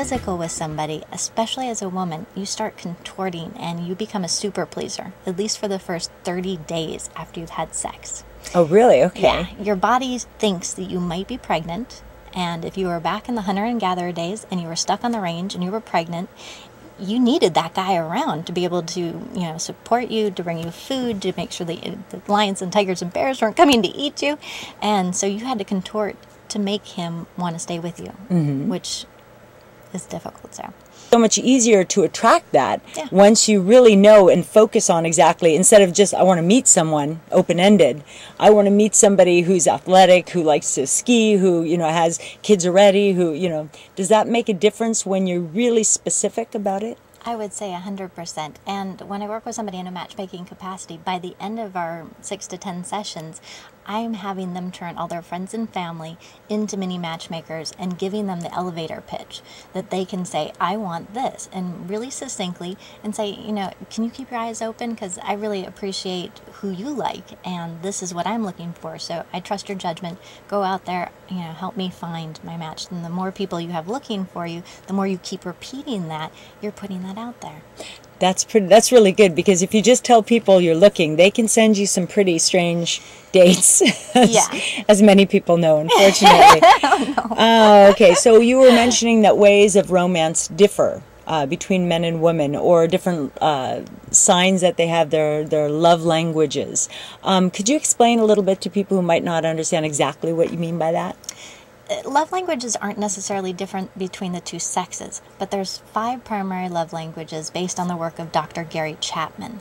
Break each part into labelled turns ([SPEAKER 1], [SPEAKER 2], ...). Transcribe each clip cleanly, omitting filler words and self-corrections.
[SPEAKER 1] physical with somebody, especially as a woman, you start contorting and you become a super pleaser, at least for the first 30 days after you've had sex.
[SPEAKER 2] Oh, really? Okay.
[SPEAKER 1] Yeah, your body thinks that you might be pregnant, and if you were back in the hunter and gatherer days and you were stuck on the range and you were pregnant, you needed that guy around to be able to, you know, support you, to bring you food, to make sure the lions and tigers and bears weren't coming to eat you. And so you had to contort to make him want to stay with you, which is difficult.
[SPEAKER 2] So much easier to attract that
[SPEAKER 1] Yeah.
[SPEAKER 2] once you really know and focus on exactly, instead of just, I want to meet someone open-ended. I want to meet somebody who's athletic, who likes to ski, who, you know, has kids already, who, you know, does that make a difference when you're really specific about it?
[SPEAKER 1] I would say 100%. And when I work with somebody in a matchmaking capacity, by the end of our 6 to 10 sessions, I'm having them turn all their friends and family into mini matchmakers and giving them the elevator pitch that they can say, I want this, and really succinctly, and say, you know, can you keep your eyes open? Because I really appreciate who you like, and this is what I'm looking for. So I trust your judgment. Go out there, you know, help me find my match. And the more people you have looking for you, the more you keep repeating that, you're putting that out there.
[SPEAKER 2] That's really good, because if you just tell people you're looking, they can send you some pretty strange dates, as many people know, unfortunately. Okay, so you were mentioning that ways of romance differ between men and women, or different signs that they have their love languages. Could you explain a little bit to people who might not understand exactly what you mean by that?
[SPEAKER 1] Love languages aren't necessarily different between the two sexes, but there's 5 primary love languages based on the work of Dr. Gary Chapman.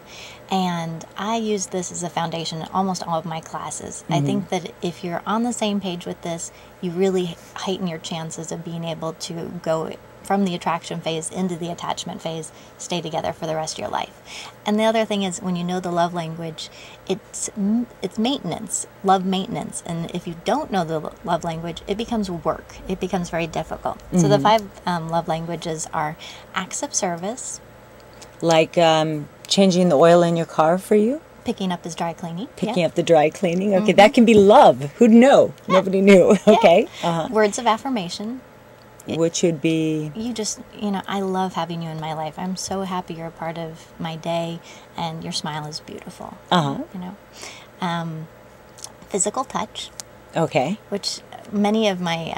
[SPEAKER 1] And I use this as a foundation in almost all of my classes. I think that if you're on the same page with this, you really heighten your chances of being able to go from the attraction phase into the attachment phase, stay together for the rest of your life. And the other thing is, when you know the love language, it's maintenance, love maintenance. And if you don't know the love language, it becomes work. It becomes very difficult. So the 5 love languages are acts of service.
[SPEAKER 2] Like changing the oil in your car for you?
[SPEAKER 1] Picking up his dry cleaning.
[SPEAKER 2] Picking up the dry cleaning. Okay, that can be love. Who'd know? Yeah. Nobody knew. Okay.
[SPEAKER 1] Words of affirmation.
[SPEAKER 2] Which would be?
[SPEAKER 1] You just, you know, I love having you in my life. I'm so happy you're a part of my day, and your smile is beautiful. You know, physical touch.
[SPEAKER 2] Okay.
[SPEAKER 1] Which many of my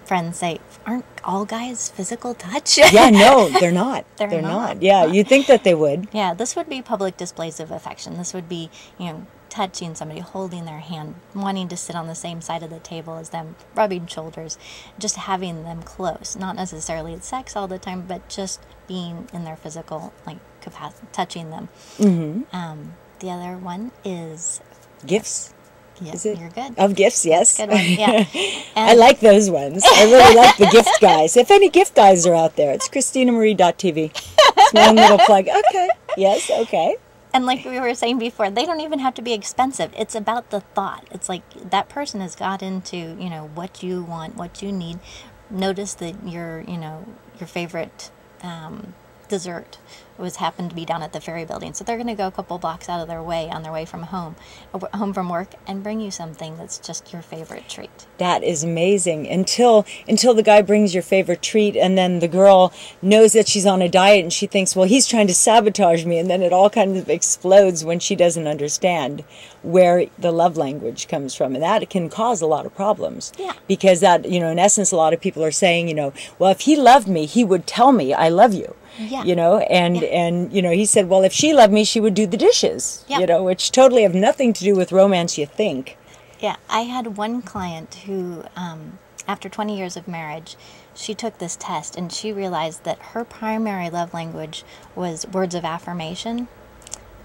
[SPEAKER 1] friends say, aren't all guys physical touch?
[SPEAKER 2] Yeah, no, they're not.
[SPEAKER 1] They're not.
[SPEAKER 2] Yeah, you'd think that they would.
[SPEAKER 1] Yeah, this would be public displays of affection. This would be, you know, touching somebody, holding their hand, wanting to sit on the same side of the table as them, rubbing shoulders, just having them close. Not necessarily sex all the time, but just being in their physical, like, capacity, touching them. The other one is
[SPEAKER 2] gifts.
[SPEAKER 1] Yeah,
[SPEAKER 2] is it?
[SPEAKER 1] You're good.
[SPEAKER 2] Of gifts, yes.
[SPEAKER 1] Good one. Yeah.
[SPEAKER 2] I like those ones. I really like the gift guys. If any gift guys are out there, it's ChristinaMarie.tv. It's my own little plug. Okay. Yes, okay.
[SPEAKER 1] And like we were saying before, they don't even have to be expensive. It's about the thought. It's like that person has got into, you know, what you want, what you need. Notice that your, you know, your favorite dessert happened to be down at the ferry building. So they're going to go a couple blocks out of their way on their way from home from work, and bring you something that's just your favorite treat. That
[SPEAKER 2] is amazing. Until the guy brings your favorite treat, and then the girl knows that she's on a diet, and she thinks, well, he's trying to sabotage me, and then it all kind of explodes when she doesn't understand where the love language comes from. And that can cause a lot of problems.
[SPEAKER 1] Yeah.
[SPEAKER 2] Because that, you know, in essence, a lot of people are saying, you know, well, if he loved me, he would tell me I love you.
[SPEAKER 1] Yeah.
[SPEAKER 2] You know, and you know, he said, well, if she loved me, she would do the dishes.
[SPEAKER 1] Yeah.
[SPEAKER 2] You know, which totally have nothing to do with romance, you think.
[SPEAKER 1] Yeah, I had one client who, after 20 years of marriage, she took this test and she realized that her primary love language was words of affirmation.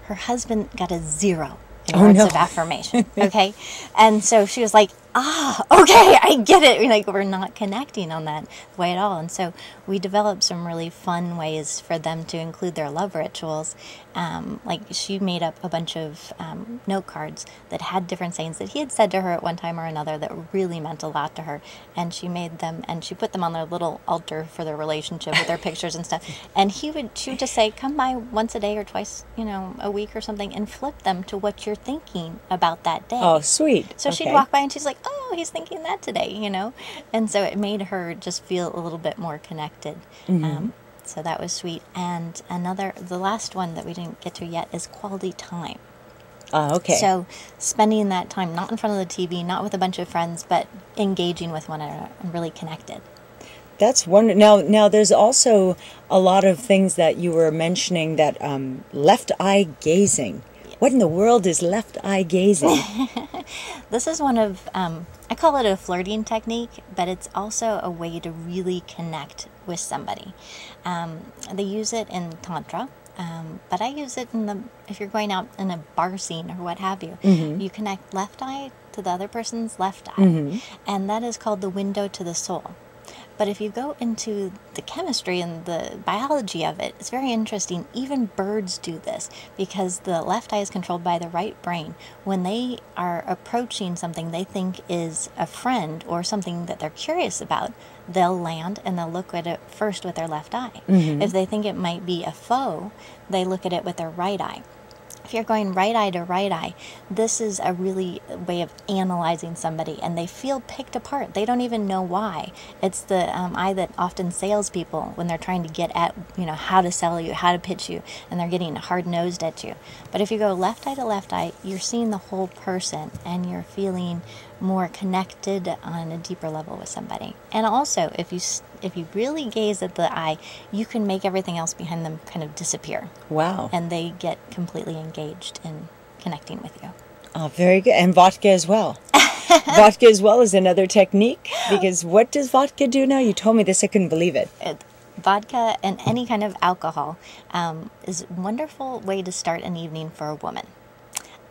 [SPEAKER 1] Her husband got a 0 in words of affirmation. Okay, and so she was like, okay, I get it. Like, we're not connecting on that way at all. And so we developed some really fun ways for them to include their love rituals. Like, she made up a bunch of note cards that had different sayings that he had said to her at one time or another that really meant a lot to her. And she made them, and she put them on their little altar for their relationship with their pictures and stuff. And she would just say, come by once a day or twice, you know, a week or something, and flip them to what you're thinking about that day.
[SPEAKER 2] Oh, sweet.
[SPEAKER 1] So she'd walk by and she's like, oh, he's thinking that today, you know? And so it made her just feel a little bit more connected. So that was sweet. And the last one that we didn't get to yet is quality time.
[SPEAKER 2] Okay.
[SPEAKER 1] So spending that time not in front of the TV, not with a bunch of friends, but engaging with one another and really connected.
[SPEAKER 2] That's wonderful. Now, there's also a lot of things that you were mentioning that left eye gazing. What in the world is left eye gazing?
[SPEAKER 1] This is one of, I call it a flirting technique, but it's also a way to really connect with somebody. They use it in Tantra, but I use it if you're going out in a bar scene or what have you. You connect left eye to the other person's left eye, and that is called the window to the soul. But if you go into the chemistry and the biology of it, it's very interesting. Even birds do this because the left eye is controlled by the right brain. When they are approaching something they think is a friend or something that they're curious about, they'll land and they'll look at it first with their left eye. If they think it might be a foe, they look at it with their right eye. If you're going right eye to right eye, this is a really way of analyzing somebody, and they feel picked apart. They don't even know why. It's the eye that often salespeople, when they're trying to get at, how to sell you, how to pitch you, and they're getting hard-nosed at you. But if you go left eye to left eye, you're seeing the whole person, and you're feeling more connected on a deeper level with somebody. And also, if you really gaze at the eye, you can make everything else behind them kind of disappear.
[SPEAKER 2] Wow.
[SPEAKER 1] And they get completely engaged in connecting with you.
[SPEAKER 2] Oh, very good. And vodka as well. Vodka as well is another technique, because what does vodka do now? You told me this, I couldn't believe it.
[SPEAKER 1] Vodka and any kind of alcohol is a wonderful way to start an evening for a woman.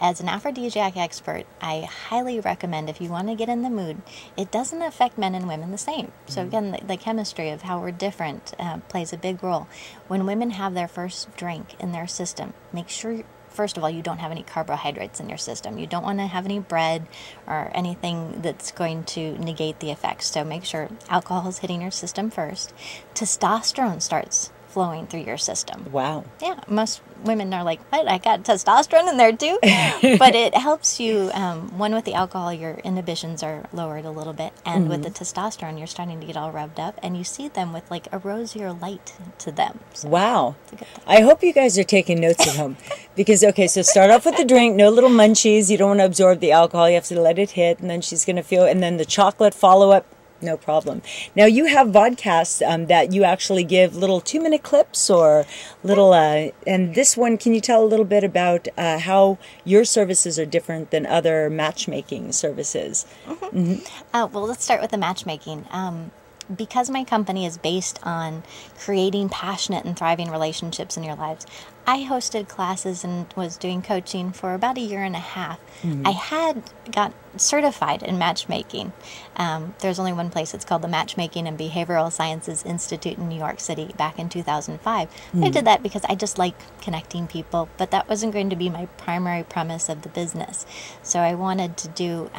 [SPEAKER 1] As an aphrodisiac expert, I highly recommend, if you want to get in the mood, it doesn't affect men and women the same. So again, the chemistry of how we're different plays a big role. When women have their first drink in their system, make sure, first of all, you don't have any carbohydrates in your system. You don't want to have any bread or anything that's going to negate the effects. So make sure alcohol is hitting your system first. Testosterone starts flowing through your system.
[SPEAKER 2] Wow.
[SPEAKER 1] Yeah, most women are like, what? I got testosterone in there too? But it helps you, one, with the alcohol, your inhibitions are lowered a little bit. And with the testosterone, you're starting to get all rubbed up. And you see them with like a rosier light to them. So
[SPEAKER 2] wow. I hope you guys are taking notes at home. Because, okay, so start off with the drink, no little munchies. You don't want to absorb the alcohol. You have to let it hit. And then she's going to feel, and then the chocolate follow-up. No problem. Now, you have vodcasts that you actually give little 2-minute clips or little, and this one, can you tell a little bit about how your services are different than other matchmaking services?
[SPEAKER 1] Well, let's start with the matchmaking. Because my company is based on creating passionate and thriving relationships in your lives, I hosted classes and was doing coaching for about 1.5 years. I had got certified in matchmaking. There's only one place. It's called the Matchmaking and Behavioral Sciences Institute in New York City back in 2005. I did that because I just like connecting people, but that wasn't going to be my primary premise of the business. So I wanted to do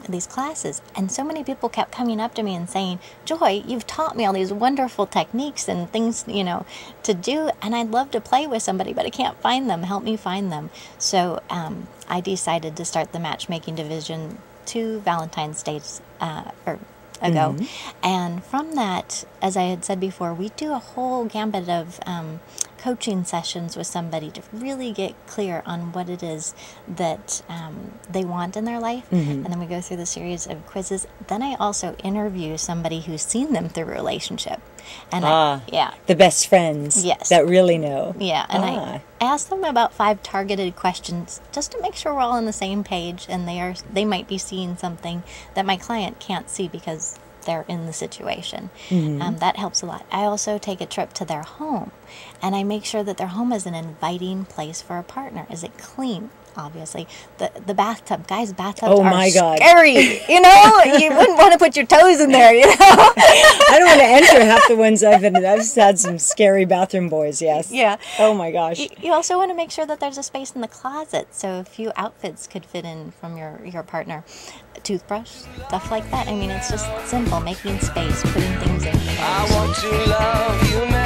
[SPEAKER 1] these classes, and so many people kept coming up to me and saying, Joy, you've taught me all these wonderful techniques and things, to do, and I'd love to play with somebody, but I can't find them. Help me find them. So I decided to start the matchmaking division 2 Valentine's Days ago. And from that, as I had said before, we do a whole gambit of coaching sessions with somebody to really get clear on what it is that they want in their life. And then we go through the series of quizzes. Then I also interview somebody who's seen them through a relationship. And
[SPEAKER 2] the best friends that really know.
[SPEAKER 1] Yeah, and I ask them about 5 targeted questions just to make sure we're all on the same page, and they might be seeing something that my client can't see because they're in the situation. That helps a lot. I also take a trip to their home, and I make sure that their home is an inviting place for a partner. Is it clean? Obviously, the bathtub, guys, bathtubs are scary. You wouldn't want to put your toes in there.
[SPEAKER 2] I don't want to enter half the ones I've had some scary bathroom boys. Yes.
[SPEAKER 1] Yeah.
[SPEAKER 2] Oh my gosh.
[SPEAKER 1] You also want to make sure that there's a space in the closet, so a few outfits could fit in from your partner. A toothbrush, stuff like that. I mean, it's just simple, making space, putting things in.
[SPEAKER 3] I want to love you.